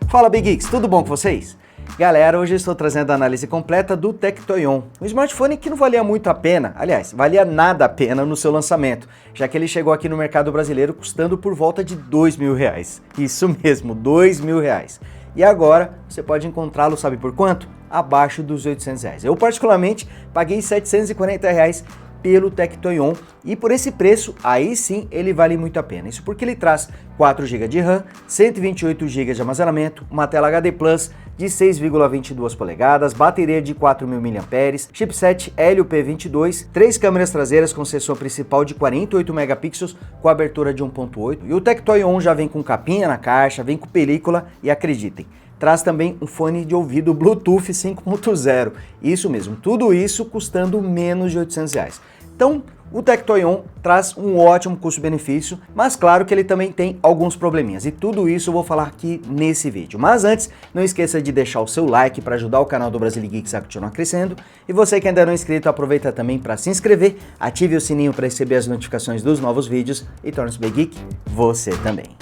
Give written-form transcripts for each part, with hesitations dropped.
Fala Big Geeks, tudo bom com vocês? Galera, hoje eu estou trazendo a análise completa do Tectoy On, um smartphone que não valia muito a pena, aliás, valia nada a pena no seu lançamento, já que ele chegou aqui no mercado brasileiro custando por volta de R$2.000. Isso mesmo, R$2.000. E agora você pode encontrá-lo, sabe por quanto? Abaixo dos R$800. Eu particularmente paguei R$740 pelo Tectoy On e por esse preço, aí sim ele vale muito a pena. Isso porque ele traz 4 GB de RAM, 128 GB de armazenamento, uma tela HD Plus de 6,22 polegadas, bateria de 4.000 mAh, chipset Helio P22, 3 câmeras traseiras com sensor principal de 48 megapixels com abertura de 1.8 e o Tectoy On já vem com capinha na caixa, vem com película e acreditem, traz também um fone de ouvido Bluetooth 5.0, isso mesmo, tudo isso custando menos de R$800. Então, o Tectoy On traz um ótimo custo-benefício, mas claro que ele também tem alguns probleminhas, e tudo isso eu vou falar aqui nesse vídeo. Mas antes, não esqueça de deixar o seu like para ajudar o canal do Brazilian Geeks a continuar crescendo, e você que ainda não é inscrito, aproveita também para se inscrever, ative o sininho para receber as notificações dos novos vídeos e torne-se Big Geek você também.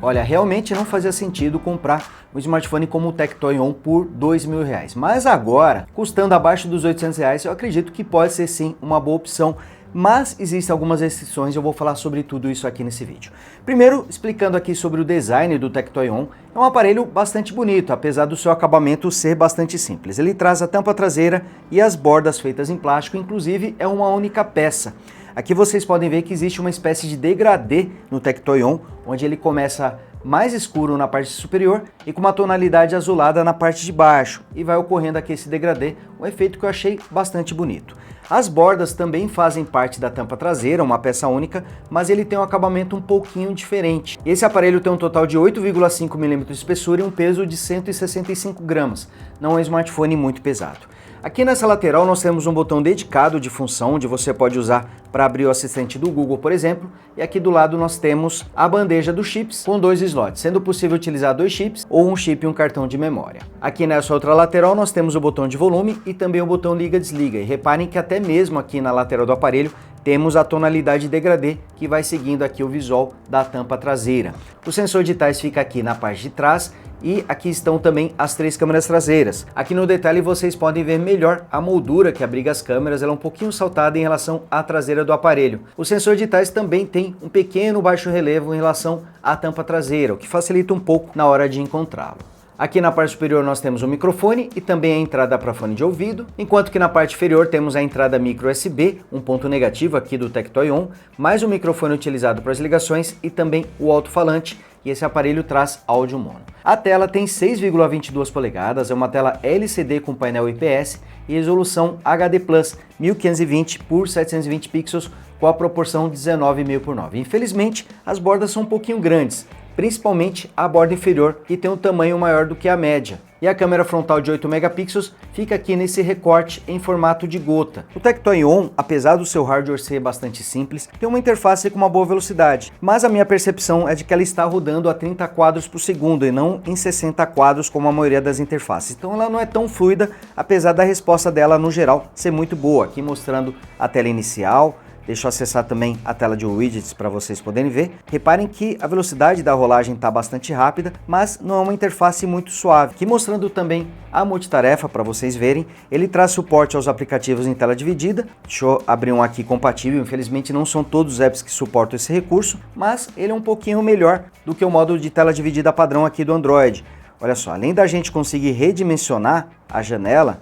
Olha, realmente não fazia sentido comprar um smartphone como o Tectoy On por R$2.000, mas agora, custando abaixo dos R$800, eu acredito que pode ser sim uma boa opção, mas existem algumas restrições e eu vou falar sobre tudo isso aqui nesse vídeo. Primeiro, explicando aqui sobre o design do Tectoy On, é um aparelho bastante bonito, apesar do seu acabamento ser bastante simples. Ele traz a tampa traseira e as bordas feitas em plástico, inclusive é uma única peça. Aqui vocês podem ver que existe uma espécie de degradê no Tectoy On, onde ele começa mais escuro na parte superior e com uma tonalidade azulada na parte de baixo, e vai ocorrendo aqui esse degradê, um efeito que eu achei bastante bonito. As bordas também fazem parte da tampa traseira, uma peça única, mas ele tem um acabamento um pouquinho diferente. Esse aparelho tem um total de 8,5 mm de espessura e um peso de 165 gramas. Não é um smartphone muito pesado. Aqui nessa lateral nós temos um botão dedicado de função, onde você pode usar para abrir o assistente do Google, por exemplo, e aqui do lado nós temos a bandeja dos chips com 2 slots, sendo possível utilizar 2 chips ou um chip e um cartão de memória. Aqui nessa outra lateral nós temos o botão de volume e também o botão liga-desliga, e reparem que até mesmo aqui na lateral do aparelho temos a tonalidade degradê que vai seguindo aqui o visual da tampa traseira. O sensor de tais fica aqui na parte de trás e aqui estão também as 3 câmeras traseiras. Aqui no detalhe vocês podem ver melhor a moldura que abriga as câmeras, ela é um pouquinho saltada em relação à traseira do aparelho. O sensor de tais também tem um pequeno baixo relevo em relação à tampa traseira, o que facilita um pouco na hora de encontrá-lo. Aqui na parte superior nós temos o microfone e também a entrada para fone de ouvido, enquanto que na parte inferior temos a entrada micro USB, um ponto negativo aqui do Tectoy On, mais o microfone utilizado para as ligações e também o alto-falante, e esse aparelho traz áudio mono. A tela tem 6,22 polegadas, é uma tela LCD com painel IPS e resolução HD Plus 1520 por 720 pixels com a proporção 19:1000:9. Infelizmente, as bordas são um pouquinho grandes, principalmente a borda inferior, que tem um tamanho maior do que a média. E a câmera frontal de 8 megapixels fica aqui nesse recorte em formato de gota. O Tectoy On, apesar do seu hardware ser bastante simples, tem uma interface com uma boa velocidade, mas a minha percepção é de que ela está rodando a 30 quadros por segundo e não em 60 quadros como a maioria das interfaces. Então ela não é tão fluida, apesar da resposta dela no geral ser muito boa. Aqui mostrando a tela inicial. Deixa eu acessar também a tela de widgets para vocês poderem ver. Reparem que a velocidade da rolagem está bastante rápida, mas não é uma interface muito suave. Aqui mostrando também a multitarefa para vocês verem. Ele traz suporte aos aplicativos em tela dividida. Deixa eu abrir um aqui compatível. Infelizmente não são todos os apps que suportam esse recurso, mas ele é um pouquinho melhor do que o modo de tela dividida padrão aqui do Android. Olha só, além da gente conseguir redimensionar a janela,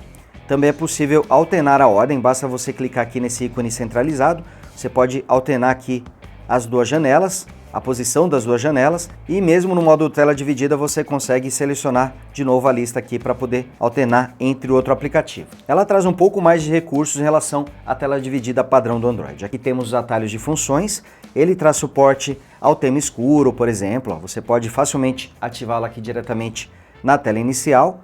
também é possível alternar a ordem, basta você clicar aqui nesse ícone centralizado, você pode alternar aqui as duas janelas, a posição das duas janelas, e mesmo no modo tela dividida você consegue selecionar de novo a lista aqui para poder alternar entre outro aplicativo. Ela traz um pouco mais de recursos em relação à tela dividida padrão do Android. Aqui temos os atalhos de funções, ele traz suporte ao tema escuro, por exemplo, você pode facilmente ativá-la aqui diretamente na tela inicial.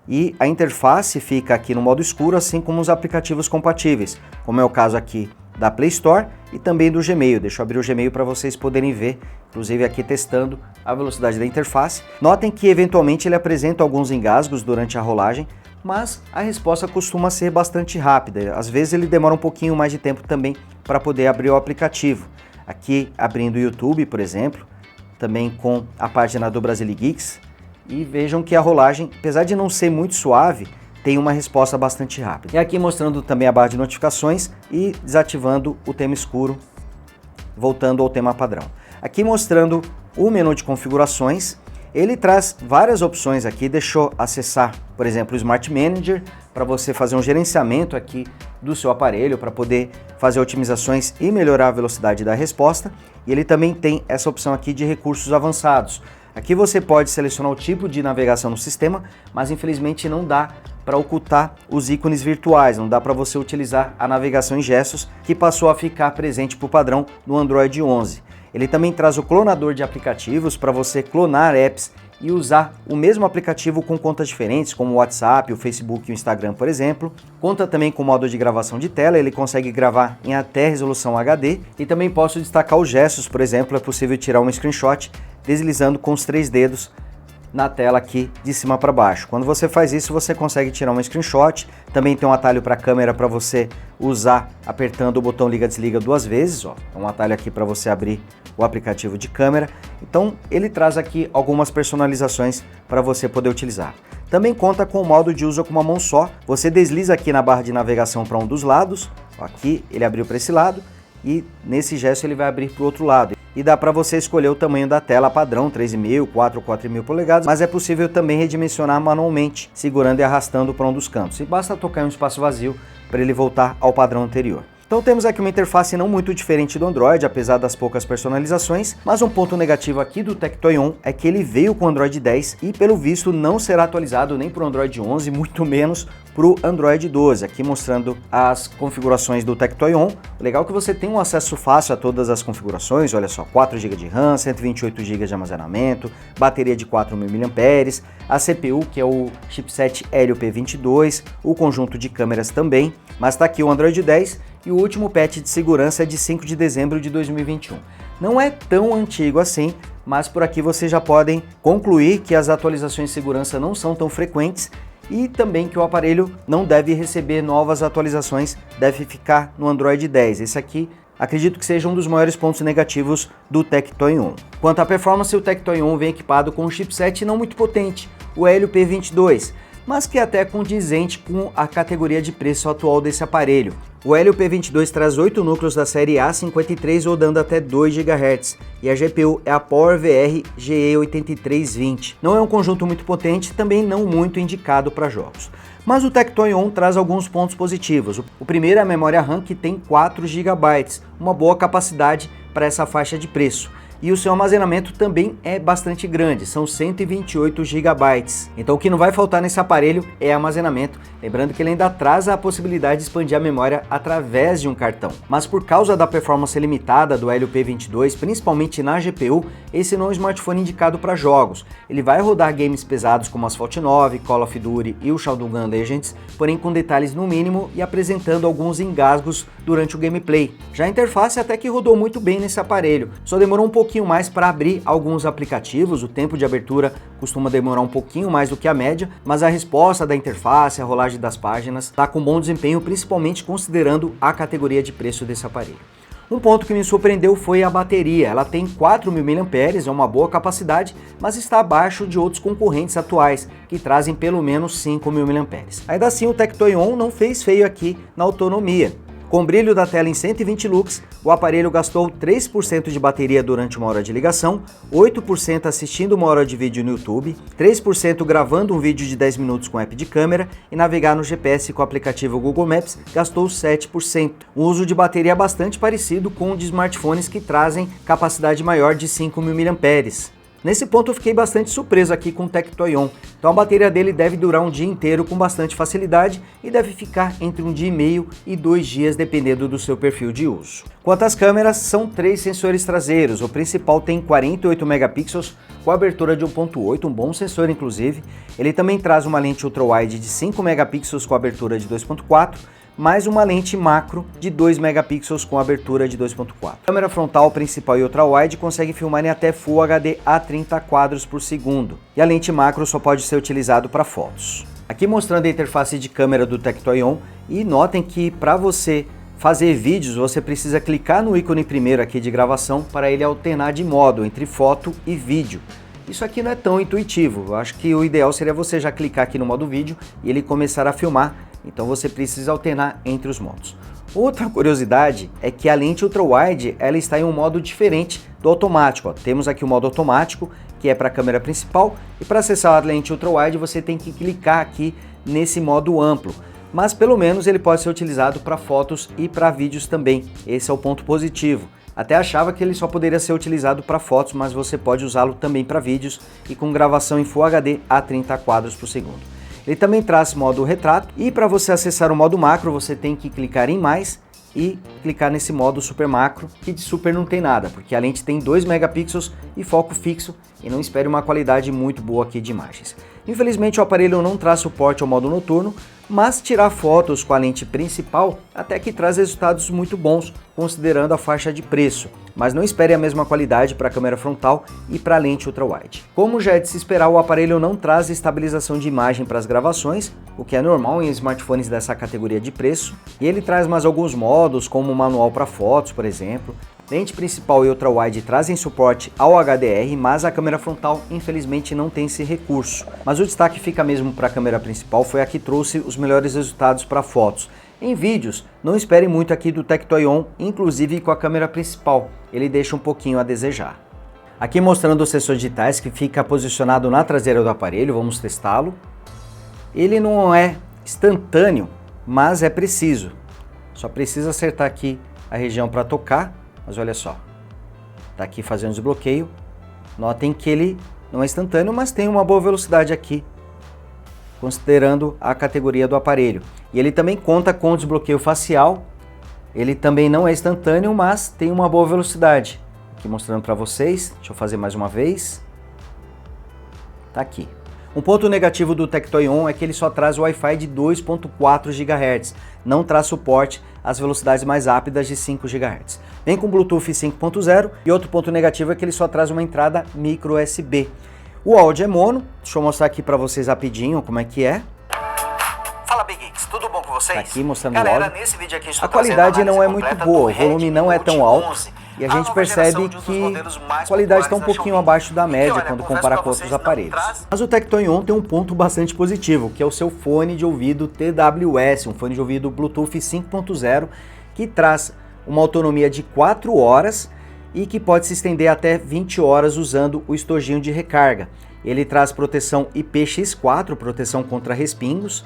e a interface fica aqui no modo escuro, assim como os aplicativos compatíveis, como é o caso aqui da Play Store e também do Gmail. Deixa eu abrir o Gmail para vocês poderem ver, inclusive aqui testando a velocidade da interface. Notem que eventualmente ele apresenta alguns engasgos durante a rolagem, mas a resposta costuma ser bastante rápida. Às vezes ele demora um pouquinho mais de tempo também para poder abrir o aplicativo. Aqui abrindo o YouTube, por exemplo, também com a página do Brasilegeeks, e vejam que a rolagem, apesar de não ser muito suave, tem uma resposta bastante rápida. E aqui mostrando também a barra de notificações e desativando o tema escuro, voltando ao tema padrão. Aqui mostrando o menu de configurações, ele traz várias opções aqui, deixou acessar, por exemplo, o Smart Manager, para você fazer um gerenciamento aqui do seu aparelho, para poder fazer otimizações e melhorar a velocidade da resposta. E ele também tem essa opção aqui de recursos avançados. Aqui você pode selecionar o tipo de navegação no sistema, mas infelizmente não dá para ocultar os ícones virtuais, não dá para você utilizar a navegação em gestos, que passou a ficar presente por padrão no Android 11. Ele também traz o clonador de aplicativos para você clonar apps e usar o mesmo aplicativo com contas diferentes, como o WhatsApp, o Facebook e o Instagram, por exemplo. Conta também com o modo de gravação de tela, ele consegue gravar em até resolução HD. E também posso destacar os gestos, por exemplo, é possível tirar um screenshot deslizando com os 3 dedos na tela aqui de cima para baixo. Quando você faz isso, você consegue tirar um screenshot. Também tem um atalho para a câmera para você usar apertando o botão liga-desliga 2 vezes. Ó. É um atalho aqui para você abrir o aplicativo de câmera. Então ele traz aqui algumas personalizações para você poder utilizar. Também conta com o modo de uso com uma mão só. Você desliza aqui na barra de navegação para um dos lados. Aqui ele abriu para esse lado e nesse gesto ele vai abrir para o outro lado. E dá para você escolher o tamanho da tela padrão, 3,5, 4 ou 4,5 polegadas, mas é possível também redimensionar manualmente, segurando e arrastando para um dos cantos. E basta tocar em um espaço vazio para ele voltar ao padrão anterior. Então temos aqui uma interface não muito diferente do Android, apesar das poucas personalizações, mas um ponto negativo aqui do Tectoy On é que ele veio com o Android 10 e pelo visto não será atualizado nem para o Android 11, muito menos para o Android 12. Aqui mostrando as configurações do Tectoy On. O legal é que você tem um acesso fácil a todas as configurações, olha só, 4 GB de RAM, 128 GB de armazenamento, bateria de 4.000 mAh, a CPU que é o chipset Helio P22, o conjunto de câmeras também, mas está aqui o Android 10 e o último patch de segurança é de 5 de dezembro de 2021. Não é tão antigo assim, mas por aqui vocês já podem concluir que as atualizações de segurança não são tão frequentes e também que o aparelho não deve receber novas atualizações, deve ficar no Android 10. Esse aqui acredito que seja um dos maiores pontos negativos do Tectoy On. Quanto à performance, o Tectoy On vem equipado com um chipset não muito potente, o Helio P22, mas que é até condizente com a categoria de preço atual desse aparelho. O Helio P22 traz 8 núcleos da série A53 rodando até 2 GHz e a GPU é a PowerVR GE8320. Não é um conjunto muito potente, também não muito indicado para jogos. Mas o Tectoy On traz alguns pontos positivos. O primeiro é a memória RAM, que tem 4 GB, uma boa capacidade para essa faixa de preço. E o seu armazenamento também é bastante grande, são 128 GB. Então o que não vai faltar nesse aparelho é armazenamento, lembrando que ele ainda traz a possibilidade de expandir a memória através de um cartão. Mas por causa da performance limitada do Helio P22, principalmente na GPU, esse não é um smartphone indicado para jogos. Ele vai rodar games pesados como Asphalt 9, Call of Duty e o Shadowgun Legends, porém com detalhes no mínimo e apresentando alguns engasgos durante o gameplay. Já a interface até que rodou muito bem nesse aparelho, só demorou um pouquinho mais para abrir alguns aplicativos, o tempo de abertura costuma demorar um pouquinho mais do que a média, mas a resposta da interface, a rolagem das páginas, está com bom desempenho, principalmente considerando a categoria de preço desse aparelho. Um ponto que me surpreendeu foi a bateria. Ela tem 4.000 mAh, é uma boa capacidade, mas está abaixo de outros concorrentes atuais, que trazem pelo menos 5.000 mAh. Ainda assim, o Tectoy On não fez feio aqui na autonomia. Com brilho da tela em 120 lux, o aparelho gastou 3% de bateria durante 1 hora de ligação, 8% assistindo 1 hora de vídeo no YouTube, 3% gravando um vídeo de 10 minutos com app de câmera e navegar no GPS com o aplicativo Google Maps gastou 7%. Um uso de bateria bastante parecido com o de smartphones que trazem capacidade maior de 5.000 mAh. Nesse ponto eu fiquei bastante surpreso aqui com o Tectoy On. Então a bateria dele deve durar um dia inteiro com bastante facilidade e deve ficar entre um dia e meio e 2 dias dependendo do seu perfil de uso. Quanto às câmeras, são 3 sensores traseiros. O principal tem 48 megapixels com abertura de 1.8, um bom sensor inclusive. Ele também traz uma lente ultra-wide de 5 megapixels com abertura de 2.4, mais uma lente macro de 2 megapixels com abertura de 2.4. A câmera frontal principal e ultra-wide consegue filmar em até Full HD a 30 quadros por segundo, e a lente macro só pode ser utilizado para fotos. Aqui mostrando a interface de câmera do Tectoy On, e notem que para você fazer vídeos você precisa clicar no ícone primeiro aqui de gravação para ele alternar de modo entre foto e vídeo. Isso aqui não é tão intuitivo, eu acho que o ideal seria você já clicar aqui no modo vídeo e ele começar a filmar, então você precisa alternar entre os modos. Outra curiosidade é que a lente ultra-wide ela está em um modo diferente do automático. Temos aqui o modo automático, que é para a câmera principal, e para acessar a lente ultra-wide você tem que clicar aqui nesse modo amplo. Mas pelo menos ele pode ser utilizado para fotos e para vídeos também, esse é o ponto positivo. Até achava que ele só poderia ser utilizado para fotos, mas você pode usá-lo também para vídeos e com gravação em Full HD a 30 quadros por segundo. Ele também traz modo retrato e para você acessar o modo macro você tem que clicar em mais e clicar nesse modo super macro, que de super não tem nada, porque a lente tem 2 megapixels e foco fixo e não espere uma qualidade muito boa aqui de imagens. Infelizmente o aparelho não traz suporte ao modo noturno, mas tirar fotos com a lente principal até que traz resultados muito bons, considerando a faixa de preço, mas não espere a mesma qualidade para a câmera frontal e para a lente ultra-wide. Como já é de se esperar, o aparelho não traz estabilização de imagem para as gravações, o que é normal em smartphones dessa categoria de preço, e ele traz mais alguns modos, como o manual para fotos, por exemplo. Lente principal e ultra-wide trazem suporte ao HDR, mas a câmera frontal infelizmente não tem esse recurso. Mas o destaque fica mesmo para a câmera principal, foi a que trouxe os melhores resultados para fotos. Em vídeos, não espere muito aqui do Tectoy On, inclusive com a câmera principal, ele deixa um pouquinho a desejar. Aqui mostrando os sensores digitais que fica posicionado na traseira do aparelho, vamos testá-lo. Ele não é instantâneo, mas é preciso. Só precisa acertar aqui a região para tocar. Mas olha só, tá aqui fazendo desbloqueio. Notem que ele não é instantâneo, mas tem uma boa velocidade aqui, considerando a categoria do aparelho. E ele também conta com desbloqueio facial. Ele também não é instantâneo, mas tem uma boa velocidade. Aqui mostrando para vocês, deixa eu fazer mais uma vez. Tá aqui. Um ponto negativo do Tectoy On é que ele só traz o Wi-Fi de 2.4 GHz, não traz suporte às velocidades mais rápidas de 5 GHz. Vem com Bluetooth 5.0 e outro ponto negativo é que ele só traz uma entrada micro USB. O áudio é mono, deixa eu mostrar aqui para vocês rapidinho como é que é. Fala Big Geeks, tudo bom com vocês? Tá aqui mostrando Galera, o áudio. Nesse vídeo aqui A qualidade não é muito boa, o volume não é tão alto. E a gente percebe que a qualidade está um pouquinho abaixo da média quando compara com outros aparelhos. Mas o Tectoy On tem um ponto bastante positivo, que é o seu fone de ouvido TWS, um fone de ouvido Bluetooth 5.0, que traz uma autonomia de 4 horas e que pode se estender até 20 horas usando o estojinho de recarga. Ele traz proteção IPX4, proteção contra respingos,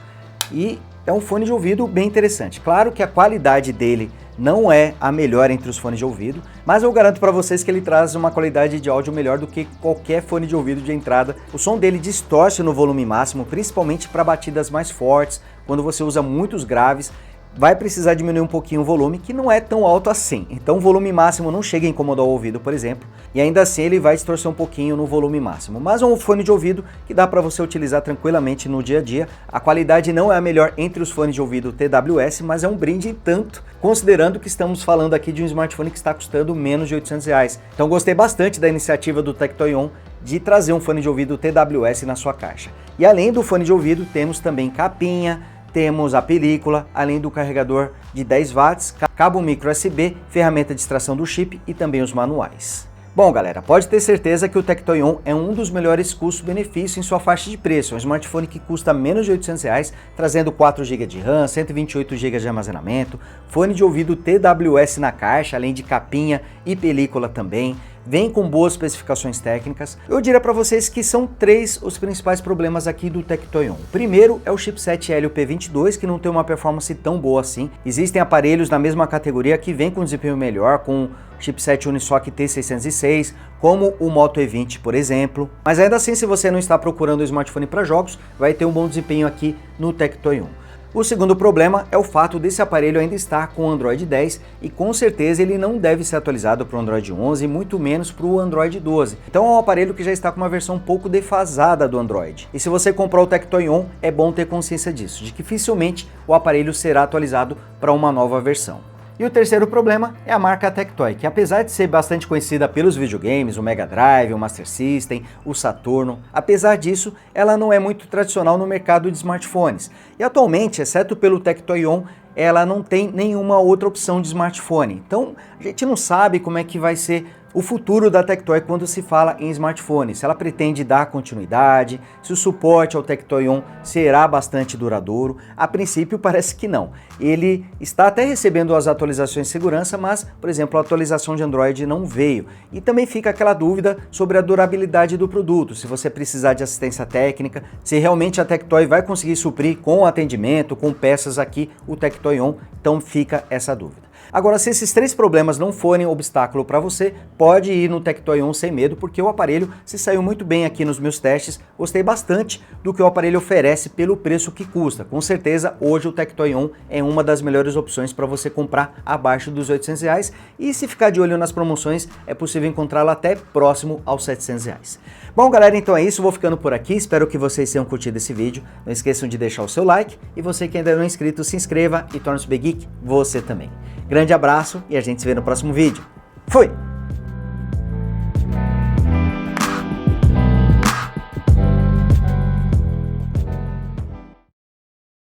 e é um fone de ouvido bem interessante. Claro que a qualidade dele não é a melhor entre os fones de ouvido, mas eu garanto para vocês que ele traz uma qualidade de áudio melhor do que qualquer fone de ouvido de entrada. O som dele distorce no volume máximo, principalmente para batidas mais fortes, quando você usa muitos graves. Vai precisar diminuir um pouquinho o volume, que não é tão alto assim. Então o volume máximo não chega a incomodar o ouvido, por exemplo, e ainda assim ele vai distorcer um pouquinho no volume máximo. Mas é um fone de ouvido que dá para você utilizar tranquilamente no dia a dia. A qualidade não é a melhor entre os fones de ouvido TWS, mas é um brinde tanto, considerando que estamos falando aqui de um smartphone que está custando menos de R$800. Então gostei bastante da iniciativa do Tectoy On de trazer um fone de ouvido TWS na sua caixa. E além do fone de ouvido, temos também capinha, temos a película, além do carregador de 10 watts, cabo micro USB, ferramenta de extração do chip e também os manuais. Bom galera, pode ter certeza que o Tectoy On é um dos melhores custo-benefício em sua faixa de preço. É um smartphone que custa menos de R$800, trazendo 4 GB de RAM, 128 GB de armazenamento, fone de ouvido TWS na caixa, além de capinha e película também, vem com boas especificações técnicas. Eu diria para vocês que são 3 os principais problemas aqui do Tectoy On. O primeiro é o chipset Helio P22, que não tem uma performance tão boa assim. Existem aparelhos na mesma categoria que vem com desempenho melhor, com chipset Unisoc T606, como o Moto E20, por exemplo. Mas ainda assim, se você não está procurando um smartphone para jogos, vai ter um bom desempenho aqui no Tectoy On. O segundo problema é o fato desse aparelho ainda estar com o Android 10 e com certeza ele não deve ser atualizado para o Android 11 e muito menos para o Android 12. Então é um aparelho que já está com uma versão um pouco defasada do Android. E se você comprar o Tectoy On, é bom ter consciência disso, de que dificilmente o aparelho será atualizado para uma nova versão. E o terceiro problema é a marca Tectoy, que apesar de ser bastante conhecida pelos videogames, o Mega Drive, o Master System, o Saturno, apesar disso, ela não é muito tradicional no mercado de smartphones. E atualmente, exceto pelo Tectoy On, ela não tem nenhuma outra opção de smartphone. Então, a gente não sabe como é que vai ser o futuro da Tectoy quando se fala em smartphone, se ela pretende dar continuidade, se o suporte ao Tectoy On será bastante duradouro. A princípio parece que não. Ele está até recebendo as atualizações de segurança, mas, por exemplo, a atualização de Android não veio. E também fica aquela dúvida sobre a durabilidade do produto, se você precisar de assistência técnica, se realmente a Tectoy vai conseguir suprir com atendimento, com peças aqui, o Tectoy On, então fica essa dúvida. Agora, se esses 3 problemas não forem obstáculo para você, pode ir no Tectoy On sem medo, porque o aparelho se saiu muito bem aqui nos meus testes, gostei bastante do que o aparelho oferece pelo preço que custa. Com certeza, hoje o Tectoy On é uma das melhores opções para você comprar abaixo dos R$800 e se ficar de olho nas promoções, é possível encontrá-lo até próximo aos R$700. Bom, galera, então é isso, vou ficando por aqui, espero que vocês tenham curtido esse vídeo, não esqueçam de deixar o seu like e você que ainda não é inscrito, se inscreva e torne-se Big Geek você também. Grande abraço e a gente se vê no próximo vídeo. Fui!